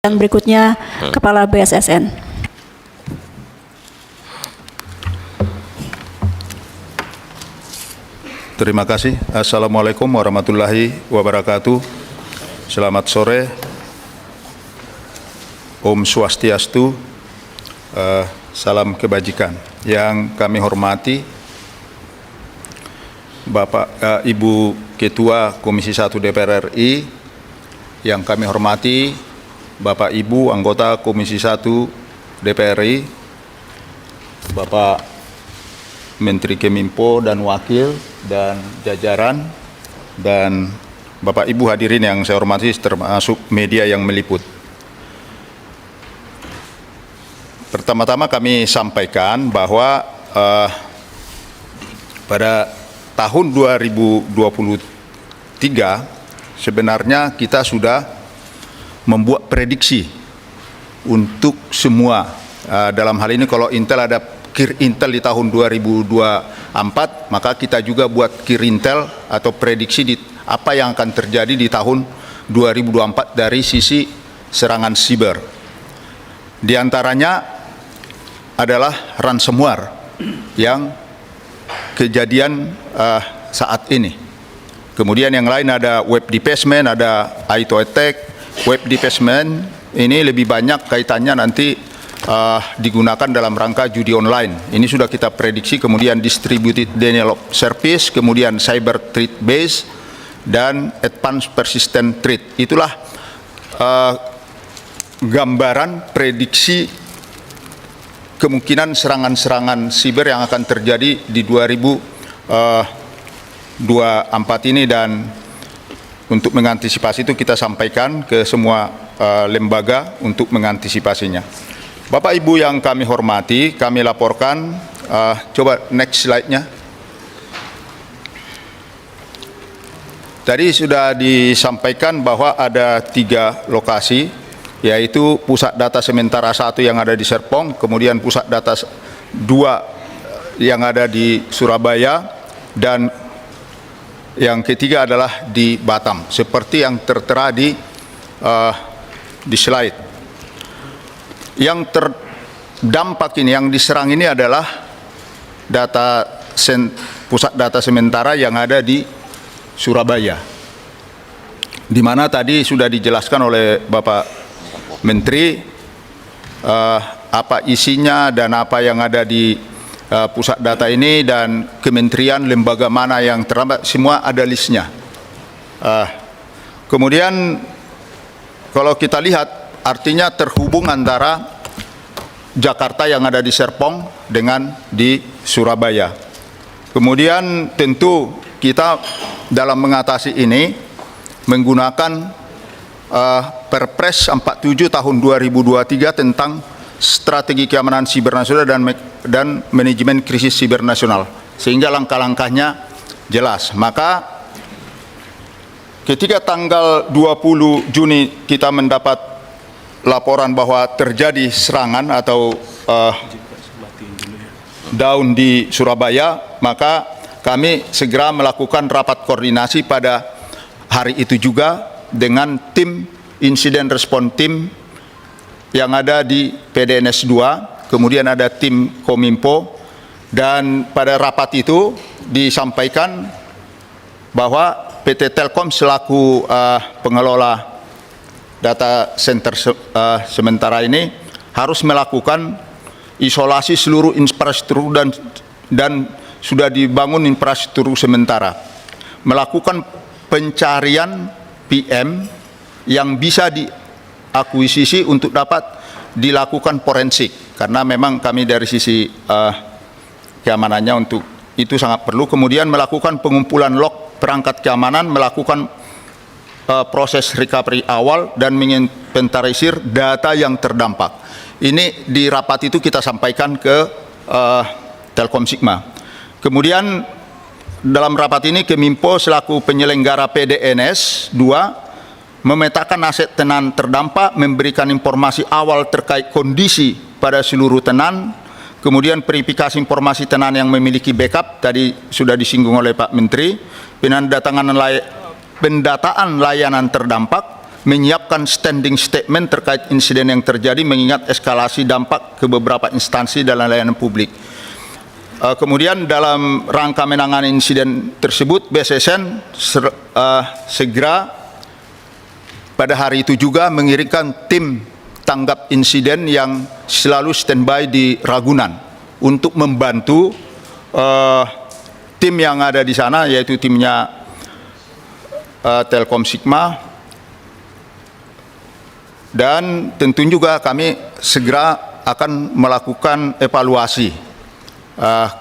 Dan berikutnya Kepala BSSN. Terima kasih. Assalamualaikum warahmatullahi wabarakatuh. Selamat sore. Om Swastiastu. Salam kebajikan. Yang kami hormati Bapak Ibu Ketua Komisi 1 DPR RI, yang kami hormati Bapak Ibu anggota Komisi 1 DPR RI, Bapak Menteri Keminfo dan Wakil dan jajaran, dan Bapak Ibu hadirin yang saya hormati termasuk media yang meliput. Pertama-tama kami sampaikan bahwa pada tahun 2023 sebenarnya kita sudah membuat prediksi untuk semua. Dalam hal ini kalau Intel ada KIR Intel di tahun 2024, maka kita juga buat KIR Intel atau prediksi di apa yang akan terjadi di tahun 2024 dari sisi serangan siber. Di antaranya adalah ransomware yang kejadian saat ini. Kemudian yang lain ada web defacement, ada ITO attack. Web defacement ini lebih banyak kaitannya nanti digunakan dalam rangka judi online. Ini sudah kita prediksi. Kemudian distributed denial of service, kemudian cyber threat base, dan advanced persistent threat. Itulah gambaran prediksi kemungkinan serangan-serangan siber yang akan terjadi di 2024 ini, dan untuk mengantisipasi itu kita sampaikan ke semua lembaga untuk mengantisipasinya. Bapak Ibu yang kami hormati, kami laporkan, coba next slide-nya. Tadi sudah disampaikan bahwa ada 3 lokasi, yaitu pusat data sementara 1 yang ada di Serpong, kemudian pusat data 2 yang ada di Surabaya, dan yang ketiga adalah di Batam, seperti yang tertera di slide. Yang terdampak ini, yang diserang ini adalah pusat data sementara yang ada di Surabaya, di mana tadi sudah dijelaskan oleh Bapak Menteri apa isinya dan apa yang ada di pusat data ini, dan kementerian, lembaga mana yang terdampak, semua ada listnya. Kemudian kalau kita lihat, artinya terhubung antara Jakarta yang ada di Serpong dengan di Surabaya. Kemudian tentu kita dalam mengatasi ini menggunakan Perpres 47 tahun 2023 tentang Strategi Keamanan Siber Nasional dan Manajemen Krisis Siber Nasional, sehingga langkah-langkahnya jelas. Maka ketika tanggal 20 Juni kita mendapat laporan bahwa terjadi serangan atau down di Surabaya, maka kami segera melakukan rapat koordinasi pada hari itu juga dengan tim Incident Response Team yang ada di PDNS 2, kemudian ada tim Kominfo, dan pada rapat itu disampaikan bahwa PT Telkom selaku pengelola data center sementara ini harus melakukan isolasi seluruh infrastruktur dan sudah dibangun infrastruktur sementara, melakukan pencarian PM yang bisa diakuisisi untuk dapat dilakukan forensik, karena memang kami dari sisi keamanannya untuk itu sangat perlu. Kemudian melakukan pengumpulan log perangkat keamanan, melakukan proses recovery awal, dan menginventarisir data yang terdampak. Ini di rapat itu kita sampaikan ke Telkom Sigma. Kemudian dalam rapat ini Keminfo selaku penyelenggara PDNS 2 memetakan aset tenan terdampak, memberikan informasi awal terkait kondisi pada seluruh tenan, kemudian verifikasi informasi tenan yang memiliki backup, tadi sudah disinggung oleh Pak Menteri, pendataan layanan terdampak, menyiapkan standing statement terkait insiden yang terjadi mengingat eskalasi dampak ke beberapa instansi dalam layanan publik. Kemudian dalam rangka menangani insiden tersebut, BSSN segera pada hari itu juga mengirimkan tim tanggap insiden yang selalu standby di Ragunan untuk membantu tim yang ada di sana, yaitu timnya Telkom Sigma. Dan tentu juga kami segera akan melakukan evaluasi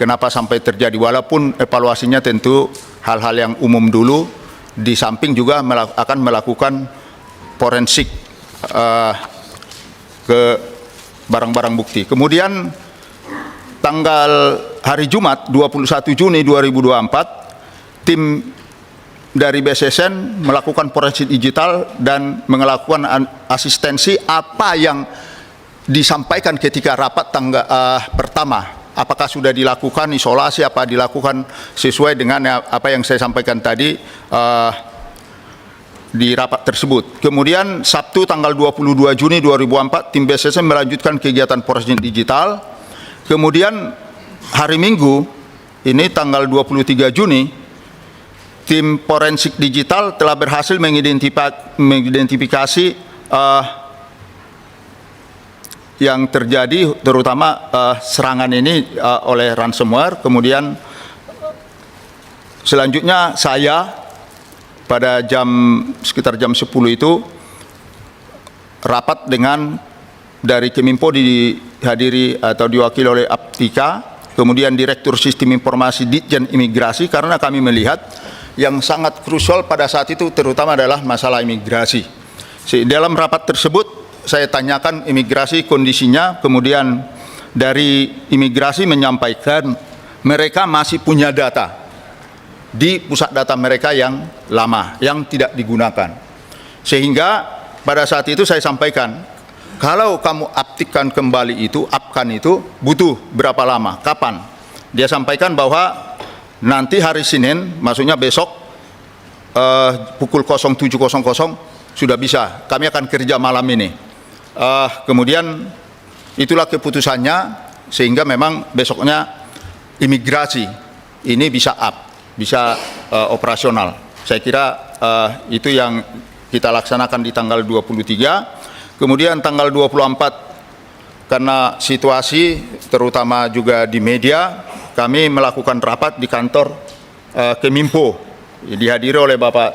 kenapa sampai terjadi, walaupun evaluasinya tentu hal-hal yang umum dulu, di samping juga akan melakukan forensik ke barang-barang bukti. Kemudian tanggal hari Jumat 21 Juni 2024, tim dari BSSN melakukan forensik digital dan melakukan asistensi apa yang disampaikan ketika rapat pertama. Apakah sudah dilakukan isolasi, apa dilakukan sesuai dengan apa yang saya sampaikan tadi di rapat tersebut. Kemudian Sabtu tanggal 22 Juni 2004, tim BSSN melanjutkan kegiatan forensik digital. Kemudian hari Minggu ini tanggal 23 Juni, tim forensik digital telah berhasil mengidentifikasi yang terjadi, terutama serangan ini oleh ransomware. Kemudian selanjutnya saya pada sekitar jam 10 itu rapat dengan dari Keminfo, dihadiri atau diwakili oleh Aptika, kemudian Direktur Sistem Informasi Ditjen Imigrasi, karena kami melihat yang sangat krusial pada saat itu terutama adalah masalah imigrasi. Dalam rapat tersebut saya tanyakan imigrasi kondisinya, kemudian dari imigrasi menyampaikan mereka masih punya data di pusat data mereka yang lama, yang tidak digunakan. Sehingga pada saat itu saya sampaikan, kalau kamu upkan kembali itu, butuh berapa lama, kapan? Dia sampaikan bahwa nanti hari Senin, maksudnya besok pukul 07.00 sudah bisa. Kami akan kerja malam ini. Kemudian itulah keputusannya, sehingga memang besoknya imigrasi ini bisa bisa operasional. Saya kira itu yang kita laksanakan di tanggal 23. Kemudian tanggal 24, karena situasi terutama juga di media, kami melakukan rapat di kantor Keminfo, dihadiri oleh Bapak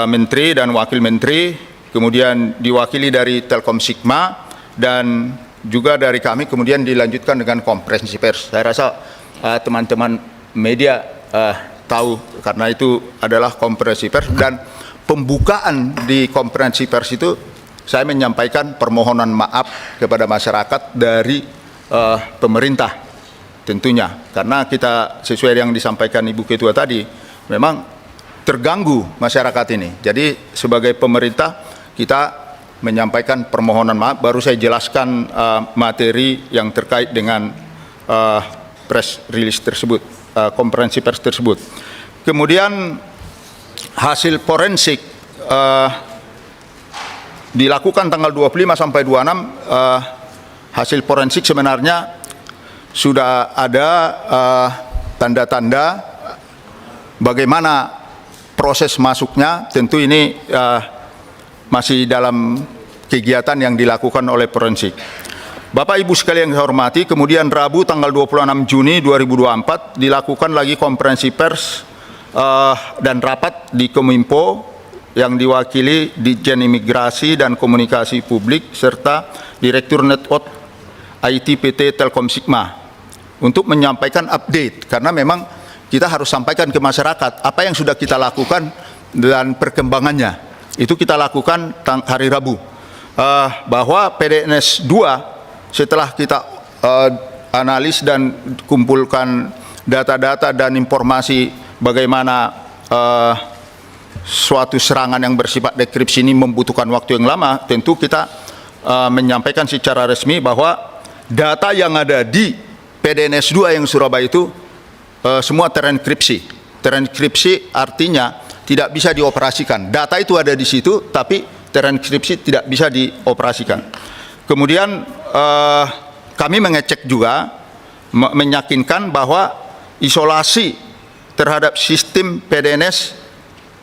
Menteri dan Wakil Menteri, kemudian diwakili dari Telkom Sigma, dan juga dari kami, kemudian dilanjutkan dengan konferensi pers. Saya rasa teman-teman media tahu, karena itu adalah konferensi pers, dan pembukaan di konferensi pers itu saya menyampaikan permohonan maaf kepada masyarakat dari pemerintah. Tentunya, karena kita sesuai yang disampaikan Ibu Ketua tadi, memang terganggu masyarakat ini. Jadi sebagai pemerintah kita menyampaikan permohonan maaf, baru saya jelaskan materi yang terkait dengan press release tersebut, konferensi pers tersebut. Kemudian hasil forensik dilakukan tanggal 25 sampai 26, hasil forensik sebenarnya sudah ada tanda-tanda bagaimana proses masuknya. Tentu ini masih dalam kegiatan yang dilakukan oleh forensik. Bapak Ibu sekalian yang saya hormati, kemudian Rabu tanggal 26 Juni 2024 dilakukan lagi konferensi pers dan rapat di Kominfo yang diwakili Ditjen Imigrasi dan Komunikasi Publik serta Direktur Network IT PT Telkom Sigma untuk menyampaikan update, karena memang kita harus sampaikan ke masyarakat apa yang sudah kita lakukan dan perkembangannya. Itu kita lakukan hari Rabu, bahwa PDNS 2 setelah kita analis dan kumpulkan data-data dan informasi bagaimana suatu serangan yang bersifat dekripsi ini membutuhkan waktu yang lama, tentu kita menyampaikan secara resmi bahwa data yang ada di PDNS 2 yang Surabaya itu semua terenkripsi. Terenkripsi artinya tidak bisa dioperasikan. Data itu ada di situ, tapi transkripsi tidak bisa dioperasikan. Kemudian kami mengecek juga, meyakinkan bahwa isolasi terhadap sistem PDNS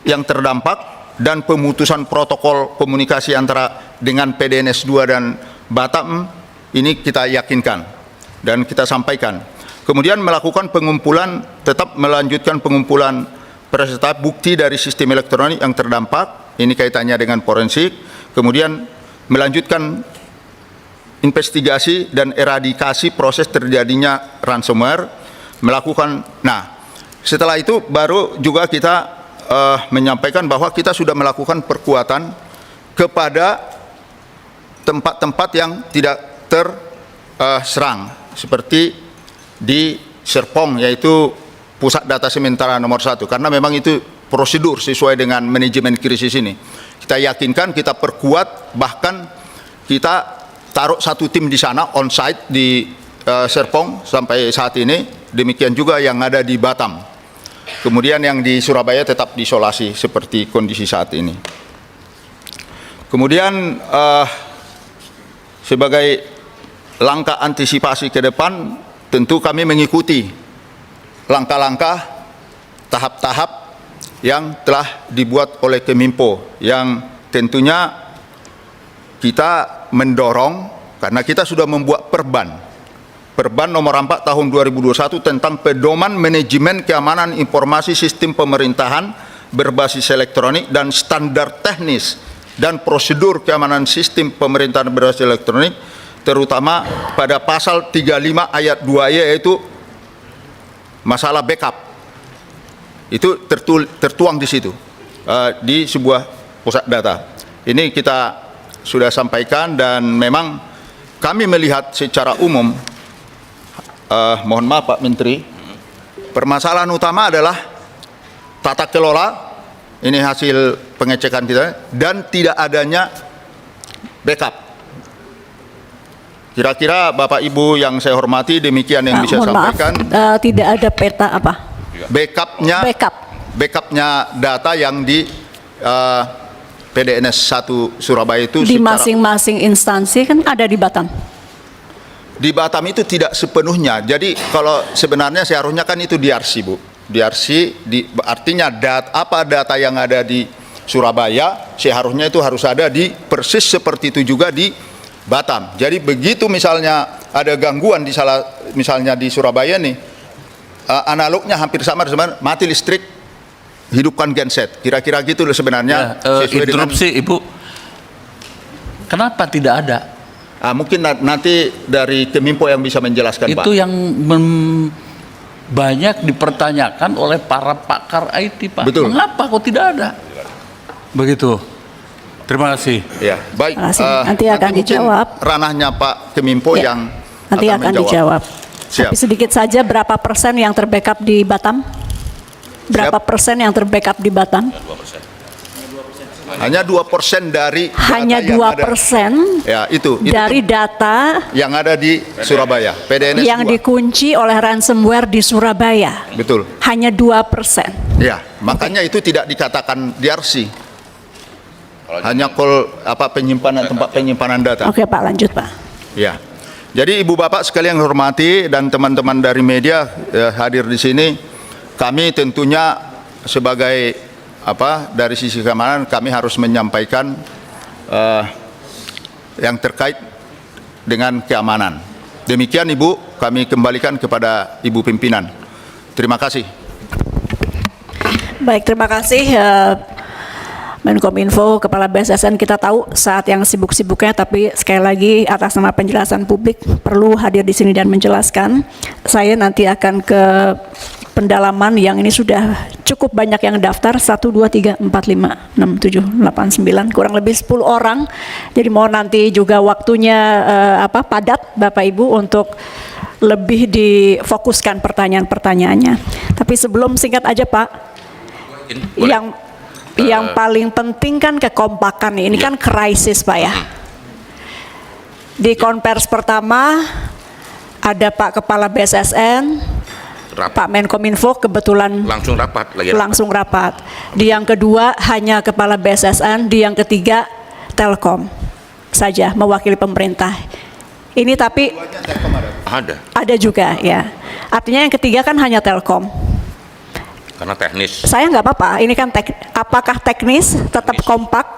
yang terdampak dan pemutusan protokol komunikasi antara dengan PDNS 2 dan Batam ini kita yakinkan dan kita sampaikan. Kemudian melakukan pengumpulan, tetap melanjutkan pengumpulan peserta bukti dari sistem elektronik yang terdampak, ini kaitannya dengan forensik. Kemudian melanjutkan investigasi dan eradikasi proses terjadinya ransomware, melakukan. Nah, setelah itu baru juga kita menyampaikan bahwa kita sudah melakukan perkuatan kepada tempat-tempat yang tidak terserang, seperti di Serpong, yaitu pusat data sementara nomor 1, karena memang itu prosedur sesuai dengan manajemen krisis ini. Kita yakinkan, kita perkuat, bahkan kita taruh satu tim di sana on-site di Serpong sampai saat ini, demikian juga yang ada di Batam. Kemudian yang di Surabaya tetap diisolasi seperti kondisi saat ini. Kemudian sebagai langkah antisipasi ke depan, tentu kami mengikuti langkah-langkah tahap-tahap yang telah dibuat oleh Keminfo, yang tentunya kita mendorong, karena kita sudah membuat Perban nomor 4 tahun 2021 tentang pedoman manajemen keamanan informasi sistem pemerintahan berbasis elektronik dan standar teknis dan prosedur keamanan sistem pemerintahan berbasis elektronik, terutama pada pasal 35 ayat 2 yaitu masalah backup. Itu tertuang di situ, di sebuah pusat data. Ini kita sudah sampaikan, dan memang kami melihat secara umum, mohon maaf Pak Menteri, permasalahan utama adalah tata kelola, ini hasil pengecekan kita, dan tidak adanya backup. Kira-kira Bapak Ibu yang saya hormati, demikian yang bisa sampaikan. Tidak ada peta apa? Backupnya data yang di PDNS 1 Surabaya itu di masing-masing instansi kan ada di Batam. Di Batam itu tidak sepenuhnya. Jadi kalau sebenarnya seharusnya kan itu DRC, Bu. DRC artinya data yang ada di Surabaya seharusnya itu harus ada di persis seperti itu juga di Batam. Jadi begitu misalnya ada gangguan misalnya di Surabaya nih, analognya hampir sama, mati listrik, hidupkan genset. Kira-kira gitu loh sebenarnya. Interupsi Ibu, kenapa tidak ada? Mungkin nanti dari Keminfo yang bisa menjelaskan, Pak. Itu yang banyak dipertanyakan oleh para pakar IT, Pak. Betul. Mengapa kok tidak ada? Begitu. Terima kasih. Ya, baik. Nanti akan dijawab. Ranahnya Pak Keminfo Ya, yang nanti akan dijawab. Siap. Tapi sedikit saja, berapa persen yang terbackup di Batam? Berapa persen yang terbackup di Batam? Hanya 2% dari hanya 2% ya, itu dari data yang ada di Surabaya, PDNS yang 2. dikunci oleh ransomware di Surabaya. Betul. Hanya 2%. Ya, makanya itu tidak dikatakan DRC. Hanya tempat penyimpanan data. Oke Pak, lanjut Pak. Ya. Jadi Ibu Bapak sekalian yang hormati dan teman-teman dari media hadir di sini, kami tentunya sebagai dari sisi keamanan kami harus menyampaikan yang terkait dengan keamanan. Demikian Ibu, kami kembalikan kepada Ibu Pimpinan. Terima kasih. Baik, terima kasih Menkominfo, Kepala BSSN. Kita tahu saat yang sibuk-sibuknya, tapi sekali lagi atas nama penjelasan publik perlu hadir di sini dan menjelaskan. Saya nanti akan ke pendalaman yang ini sudah cukup banyak yang daftar, 1, 2, 3, 4, 5, 6, 7, 8, 9, kurang lebih 10 orang. Jadi mohon nanti juga waktunya padat Bapak Ibu untuk lebih difokuskan pertanyaan-pertanyaannya. Tapi sebelum, singkat aja Pak, yang paling penting kan kekompakan ini kan krisis Pak ya. Di konvers pertama ada Pak Kepala BSSN, Pak Menkominfo kebetulan langsung rapat. Di yang kedua hanya Kepala BSSN, di yang ketiga Telkom saja mewakili pemerintah. Ini tapi ada juga ya. Artinya yang ketiga kan hanya Telkom. Karena teknis. Saya nggak apa-apa. Ini kan apakah teknis tetap kompak?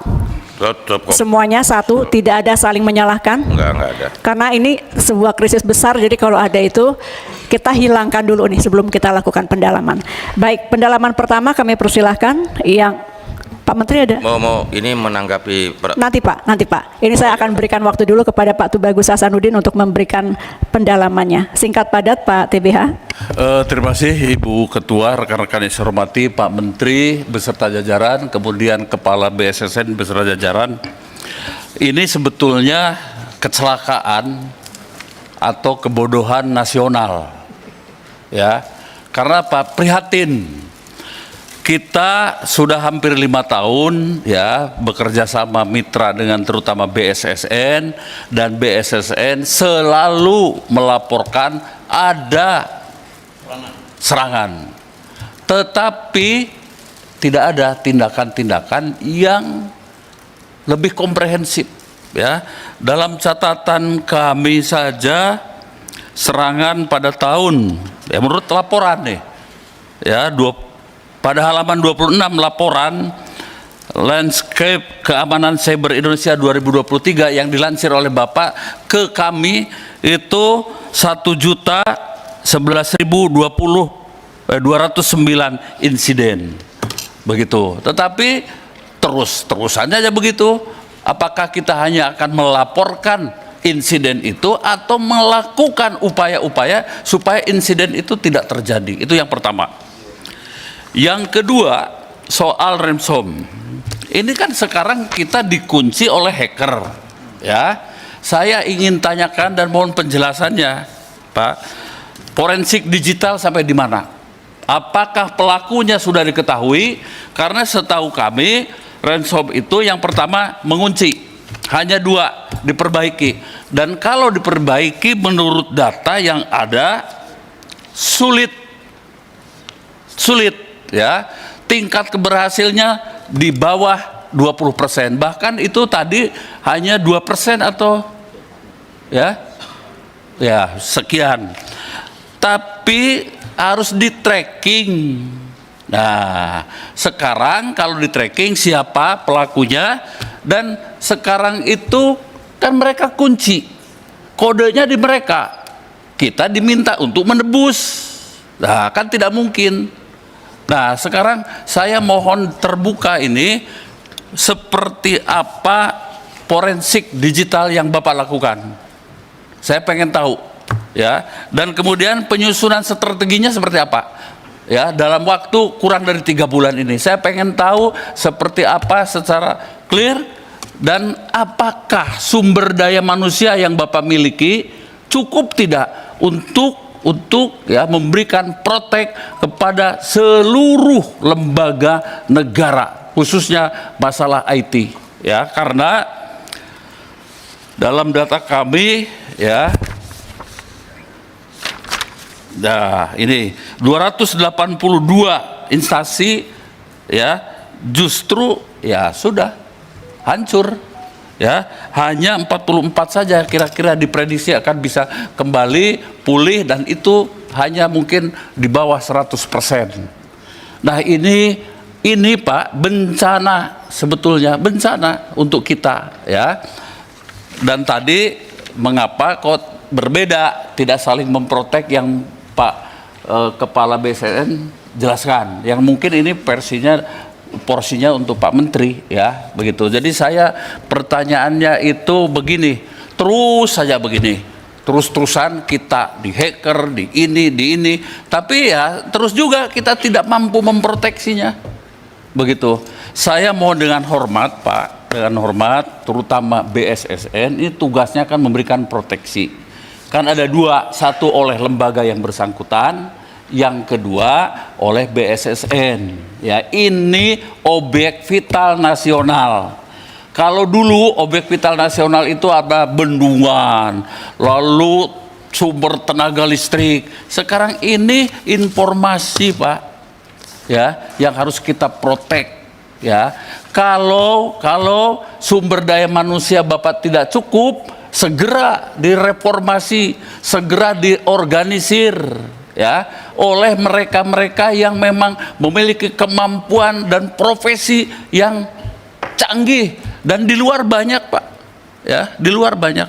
Tetap kok. Semuanya satu, tidak ada saling menyalahkan. Enggak ada. Karena ini sebuah krisis besar, jadi kalau ada itu kita hilangkan dulu nih sebelum kita lakukan pendalaman. Baik, pendalaman pertama kami persilahkan yang Pak Menteri ada. Mau ini menanggapi Nanti Pak. Ini saya akan berikan waktu dulu kepada Pak Tubagus Hasanuddin untuk memberikan pendalamannya. Singkat padat Pak TBH. Terima kasih Ibu Ketua, rekan-rekan yang saya hormati, Pak Menteri beserta jajaran, kemudian Kepala BSSN beserta jajaran. Ini sebetulnya kecelakaan atau kebodohan nasional, ya. Karena Pak prihatin. Kita sudah hampir 5 tahun ya bekerja sama mitra dengan terutama BSSN, dan BSSN selalu melaporkan ada serangan. Tetapi tidak ada tindakan-tindakan yang lebih komprehensif ya. Dalam catatan kami saja serangan pada tahun ya menurut laporan nih ya pada halaman 26 laporan Landscape Keamanan Cyber Indonesia 2023 yang dilansir oleh Bapak ke kami itu 1.011.209 insiden begitu. Tetapi terusannya aja begitu. Apakah kita hanya akan melaporkan insiden itu atau melakukan upaya-upaya supaya insiden itu tidak terjadi? Itu yang pertama. Yang kedua, soal ransom. Ini kan sekarang kita dikunci oleh hacker, ya. Saya ingin tanyakan dan mohon penjelasannya, Pak. Forensik digital sampai di mana? Apakah pelakunya sudah diketahui? Karena setahu kami, ransom itu yang pertama mengunci, hanya 2 diperbaiki. Dan kalau diperbaiki menurut data yang ada sulit ya, tingkat keberhasilnya di bawah 20%, bahkan itu tadi hanya 2% atau ya sekian, tapi harus di tracking. Nah sekarang kalau di tracking siapa pelakunya, dan sekarang itu kan mereka kunci kodenya di mereka, kita diminta untuk menebus. Nah kan tidak mungkin. Nah sekarang saya mohon terbuka ini, seperti apa forensik digital yang Bapak lakukan? Saya pengen tahu ya. Dan kemudian penyusunan strateginya seperti apa? Ya, dalam waktu kurang dari 3 bulan ini. Saya pengen tahu seperti apa secara clear, dan apakah sumber daya manusia yang Bapak miliki cukup tidak untuk ya memberikan protek kepada seluruh lembaga negara, khususnya masalah IT ya. Karena dalam data kami ya, nah ini 282 instansi ya justru ya sudah hancur ya, hanya 44 saja kira-kira diprediksi akan bisa kembali pulih, dan itu hanya mungkin di bawah 100%. Nah ini Pak bencana, sebetulnya bencana untuk kita ya. Dan tadi mengapa kok berbeda, tidak saling memprotek yang Pak Kepala BSSN jelaskan, yang mungkin ini porsinya untuk Pak Menteri ya begitu. Jadi saya pertanyaannya itu begini, terus saja begini, terus-terusan kita di hacker, di ini, tapi ya terus juga kita tidak mampu memproteksinya begitu. Saya mohon dengan hormat Pak, dengan hormat, terutama BSSN ini tugasnya kan memberikan proteksi. Kan ada 2, satu oleh lembaga yang bersangkutan, yang kedua oleh BSSN ya. Ini objek vital nasional. Kalau dulu objek vital nasional itu ada bendungan, lalu sumber tenaga listrik. Sekarang ini informasi Pak ya, yang harus kita protek ya, kalau sumber daya manusia Bapak tidak cukup, segera direformasi, segera diorganisir ya oleh mereka-mereka yang memang memiliki kemampuan dan profesi yang canggih, dan di luar banyak, Pak. Ya, di luar banyak.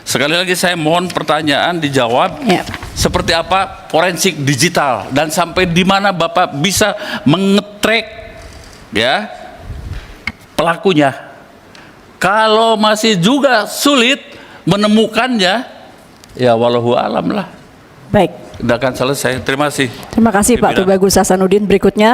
Sekali lagi saya mohon pertanyaan dijawab. Ya. Seperti apa forensik digital, dan sampai di mana Bapak bisa mengetrack ya pelakunya. Kalau masih juga sulit menemukannya, ya wallahu alam lah. Baik. Tidak akan selesai. Terima kasih. Terima kasih Pak Pimpinan. Tubagus Hasanuddin. Berikutnya